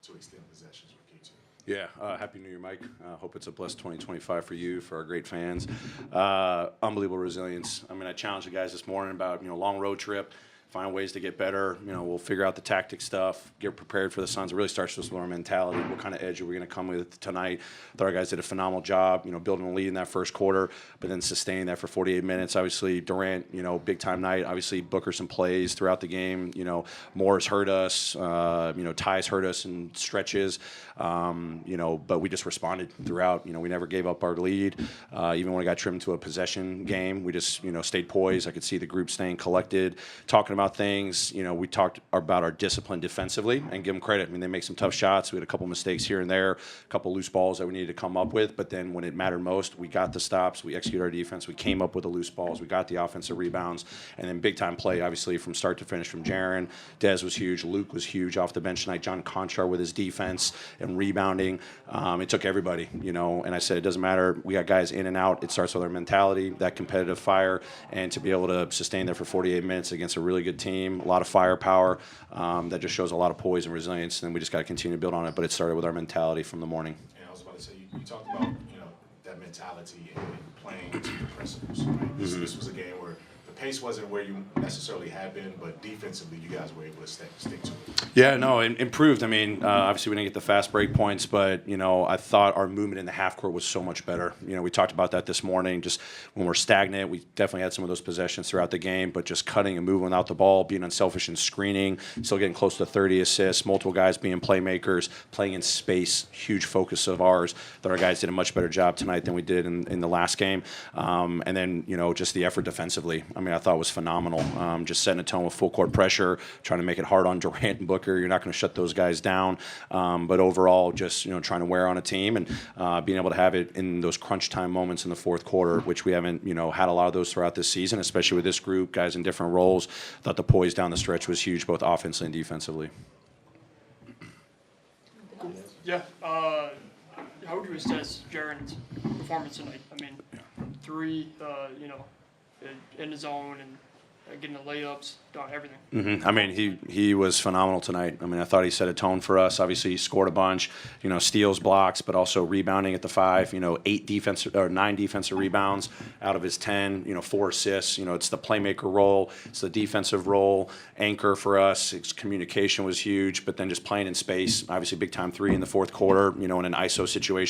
to extend possessions with K2. Yeah, Happy New Year, Mike. Hope it's a blessed 2025 for you, for our great fans. Unbelievable resilience. I mean, I challenged the guys this morning about, long road trip, find ways to get better. We'll figure out the tactic stuff, get prepared for the Suns. It really starts with our mentality. What kind of edge are we going to come with tonight? I thought our guys did a phenomenal job, building a lead in that first quarter, but then sustaining that for 48 minutes. Obviously, Durant, big-time night. Obviously, Booker some plays throughout the game. Moore's hurt us. Ty's hurt us in stretches. But we just responded throughout. We never gave up our lead. Even when it got trimmed to a possession game, we just, stayed poised. I could see the group staying collected, talking about things. We talked about our discipline defensively and give them credit. I mean, they make some tough shots. We had a couple mistakes here and there, a couple loose balls that we needed to come up with. But then when it mattered most, we got the stops. We executed our defense. We came up with the loose balls. We got the offensive rebounds. And then big-time play, obviously, from start to finish from Jaren. Dez was huge. Luke was huge off the bench tonight. John Conchar with his defense and rebounding. It took everybody, and I said it doesn't matter. We got guys in and out. It starts with our mentality, that competitive fire, and to be able to sustain there for 48 minutes against a really good team, a lot of firepower, that just shows a lot of poise and resilience, and we just got to continue to build on it, but it started with our mentality from the morning. Yeah, I was about to say, you talked about, that mentality and playing to your principles, right? This was a game where the pace wasn't where you necessarily had been, but defensively you guys were able to stick to it. Yeah, no, it improved. I mean, obviously we didn't get the fast break points, but, I thought our movement in the half court was so much better. We talked about that this morning. Just when we're stagnant, we definitely had some of those possessions throughout the game, but just cutting and moving without the ball, being unselfish and screening, still getting close to 30 assists, multiple guys being playmakers, playing in space, huge focus of ours. That our guys did a much better job tonight than we did in the last game. And then, just the effort defensively, I thought was phenomenal. Just setting a tone with full court pressure, trying to make it hard on Durant and Booker. You're not going to shut those guys down. But overall, just trying to wear on a team and being able to have it in those crunch time moments in the fourth quarter, which we haven't had a lot of those throughout this season, especially with this group, guys in different roles. Thought the poise down the stretch was huge, both offensively and defensively. Yeah. How would you assess Jaren's performance tonight? I mean, three, in his zone and getting the layups, doing everything. He was phenomenal tonight. I thought he set a tone for us. Obviously, he scored a bunch, steals, blocks, but also rebounding at the 5. 9 defensive rebounds out of his 10. 4 assists. It's the playmaker role. It's the defensive role. Anchor for us. His communication was huge, but then just playing in space. Obviously, big time 3 in the fourth quarter. In an ISO situation.